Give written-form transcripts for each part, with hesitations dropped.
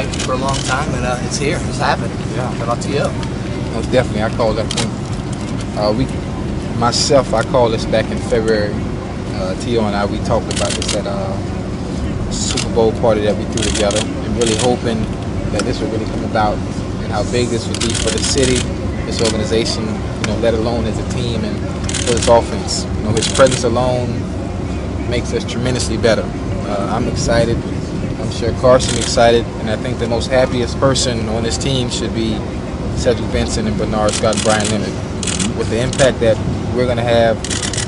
hyped for a long time, and it's here. It's happened. Yeah. Shout out to you. Most definitely. I called that thing. I called this back in February. Tio and I, we talked about this at a Super Bowl party that we threw together, and really hoping that this would really come about and how big this would be for the city, this organization, let alone as a team and for this offense. His presence alone makes us tremendously better. I'm excited. I'm sure Carson is excited, and I think the most happiest person on this team should be Cedric Benson and Bernard Scott and Brian Leonard. With the impact that we're going to have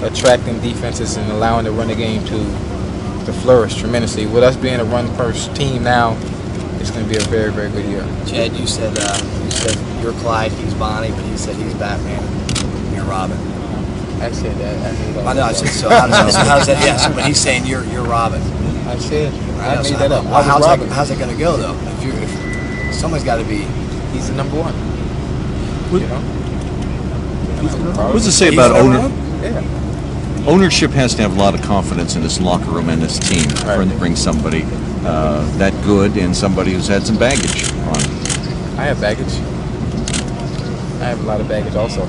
attracting defenses and allowing the running game to flourish tremendously. With us being a run-first team now, it's going to be a very, very good year. Chad, you said you're Clyde, he's Bonnie, but he said he's Batman, you're Robin. I said that. I know. I said so. How does that? Yes, but he's saying you're Robin. I said. Right, I made that up. Well, how's it going to go though? If someone's got to be. He's the number one. What does it say about owner? Yeah. Ownership has to have a lot of confidence in this locker room and this team to bring somebody that good and somebody who's had some baggage on. I have baggage. I have a lot of baggage also.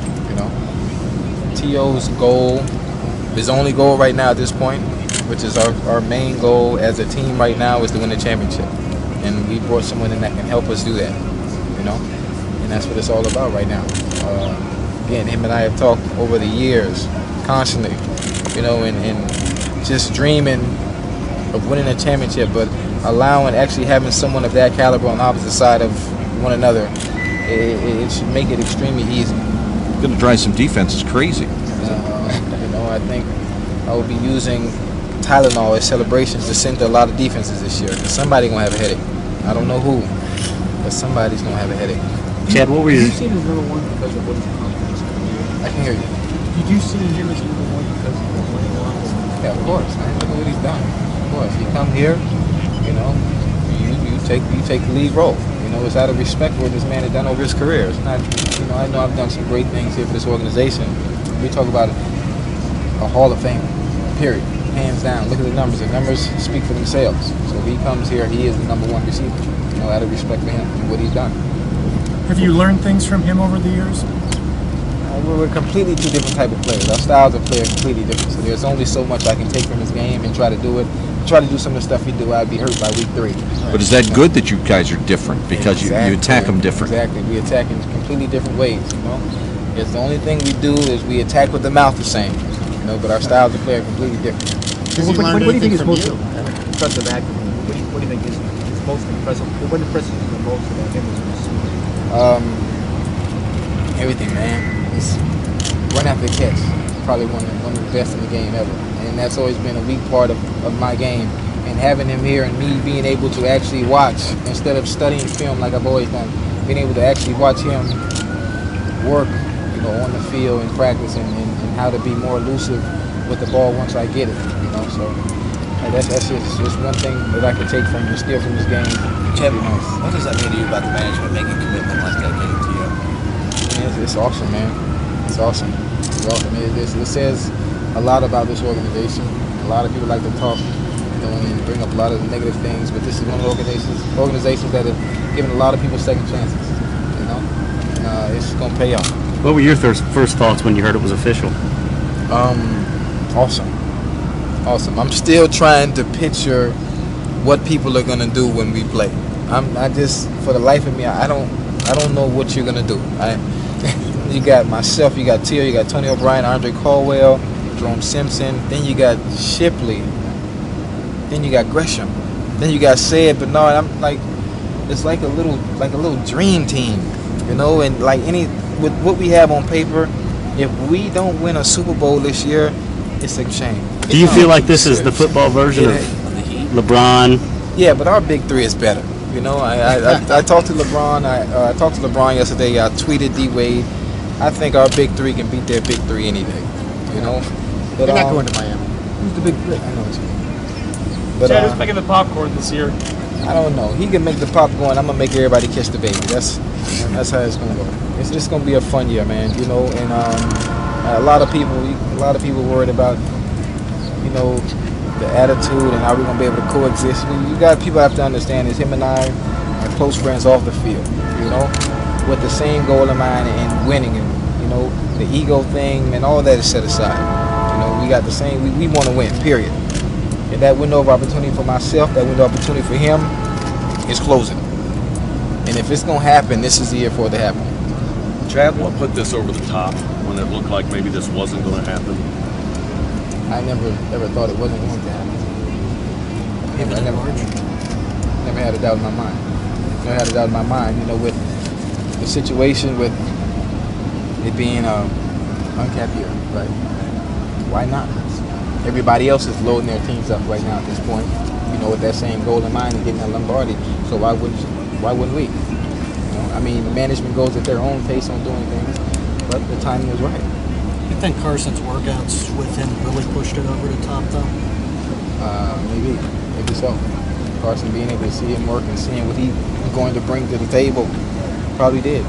T.O.'s goal, his only goal right now at this point, which is our main goal as a team right now, is to win the championship. And we brought someone in that can help us do that, and that's what it's all about right now. Again, him and I have talked over the years constantly, and just dreaming of winning a championship, but actually having someone of that caliber on the opposite side of one another, it should make it extremely easy. Going to drive some defenses crazy. I think I will be using Tylenol as celebrations to send to a lot of defenses this year. Somebody's going to have a headache. I don't know who, but somebody's going to have a headache. Chad, what were you? Did you see him as number one because of what he's accomplished? I can hear you. Did you see him as number one because of what he accomplished? Yeah, of course, man. Look at what he's done. Of course, you come here, you take the lead role. It's out of respect for what this man has done over his career. It's not, I know I've done some great things here for this organization. We talk about a Hall of Fame, period, hands down. Look at the numbers. The numbers speak for themselves. So if he comes here, he is the number one receiver. Out of respect for him and what he's done. Have you learned things from him over the years? We're completely two different type of players. Our styles of play are completely different. So there's only so much I can take from his game and try to do it. Try to do some of the stuff he do, I'd be hurt by week 3. But is that good that you guys are different? Because you attack them different. Exactly. We attack in completely different ways, It's the only thing we do is we attack with the mouth the same, but our styles of play are completely different. What do you think is most impressive act? What do you think is most impressive? What impresses you the most about him as a receiver? Everything, man. It's run after catch. Probably one of the best in the game ever. And that's always been a weak part of my game. And having him here and me being able to actually watch instead of studying film like I've always done, being able to actually watch him work, on the field and practice and how to be more elusive with the ball once I get it, So that's just one thing that I could take from and steal from this game. Chad, what does that mean to you about the management making a commitment like that getting to you? It's awesome, man. It's awesome. It's awesome. It says a lot about this organization. A lot of people like to talk, and bring up a lot of negative things, but this is one of the organizations that have given a lot of people second chances. And it's going to pay off. What were your first thoughts when you heard it was official? Awesome. I'm still trying to picture what people are going to do when we play. I just, for the life of me, I don't know what you're going to do. You got myself, you got Tio, you got Tony O'Brien, Andre Caldwell, Jerome Simpson, then you got Shipley, then you got Gresham, then you got Said Bernard. I'm like, it's like a little dream team, and with what we have on paper, if we don't win a Super Bowl this year, it's a shame. Do you feel like this is the football version of LeBron? Yeah, but our big 3 is better. I talked to LeBron. I talked to LeBron yesterday. I tweeted D Wade. I think our big 3 can beat their big 3 any day. But You're not going to Miami. Who's the big 3? I know what you mean. But Chad, who's making the popcorn this year? I don't know. He can make the popcorn. I'm gonna make everybody kiss the baby. That's how it's gonna go. It's just gonna be a fun year, man. And a lot of people worried about the attitude and how we're gonna be able to coexist. You got people have to understand is him and I our close friends off the field, you know, with the same goal in mind and winning, and you know, the ego thing and all that is set aside. You know, we got the same. We want to win. Period. And that window of opportunity for myself, that window of opportunity for him, is closing. And if it's gonna happen, this is the year for it to happen. Chad, what put this over the top when it looked like maybe this wasn't going to happen? I never ever thought it wasn't going to happen. I never had a doubt in my mind. Never had a doubt in my mind. You know, with the situation, with it being uncapped year, right? Why not? Everybody else is loading their teams up right now at this point. You know, with that same goal in mind and getting that Lombardi. So why wouldn't we? You know, I mean, the management goes at their own pace on doing things, but the timing was right. You think Carson's workouts with him really pushed it over the top, though? Maybe so. Carson being able to see him work and seeing what he's going to bring to the table probably did.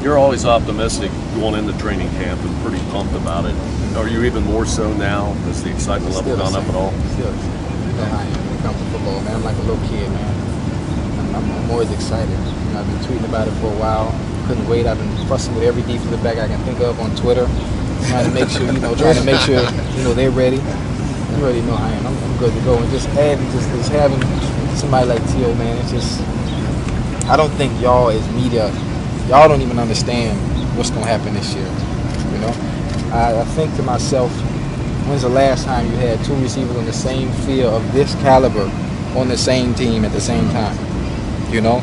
You're always optimistic going into training camp and pretty pumped about it. Are you even more so now? Has the excitement level gone up at all? Still, you know how I am when it comes to football, man. I'm like a little kid, man. I'm always excited. You know, I've been tweeting about it for a while. Couldn't wait. I've been fussing with every defensive back I can think of on Twitter, trying to make sure, they're ready. You already know how I am. I'm good to go. And just having somebody like T.O., man, it's just, I don't think y'all as media, y'all don't even understand what's going to happen this year, you know? I think to myself, when's the last time you had two receivers on the same field of this caliber on the same team at the same time, you know?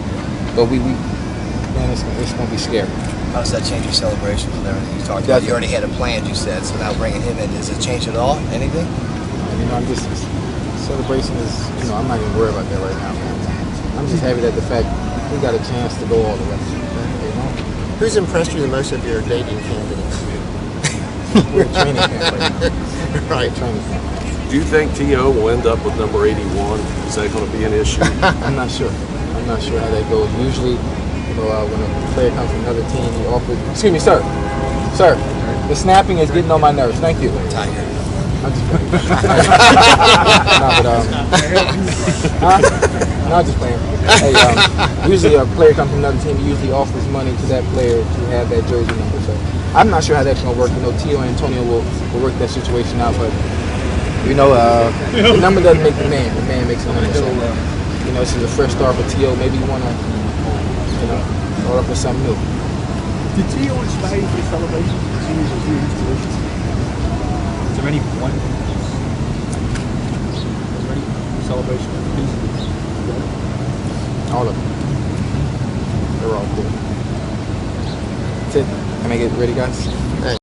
But man, it's going to be scary. How does that change your celebration with everything you talked about? You already had it planned, you said, so now bringing him in, does it change at all? Anything? You know, celebration is, you know, I'm not even worried about that right now, man. I'm just happy that the fact we got a chance to go all the way, you know? Who's impressed you the most of your dating candidates? We're at training camp right now. Right. Training camp. Do you think T.O. will end up with number 81? Is that going to be an issue? I'm not sure. I'm not sure how that goes. Usually, you know, when a player comes from another team, he offers. Excuse me, sir. Sir, the snapping is getting on my nerves. Thank you. Tiger. I'm just playing. No, I'm just playing. Hey, usually a player comes from another team, he usually offers money to that player to have that jersey number. So I'm not sure how that's going to work. You know, T.O. and Antonio will work that situation out, but you know, the number doesn't make the man. The man makes the number. So, you know, this is a fresh start for T.O. Maybe you want to, you know, start up with something new. Did T.O. inspire your celebration? Is there any one? Is there any celebration? All of them. They're all cool. That's it. Can I get ready, guys?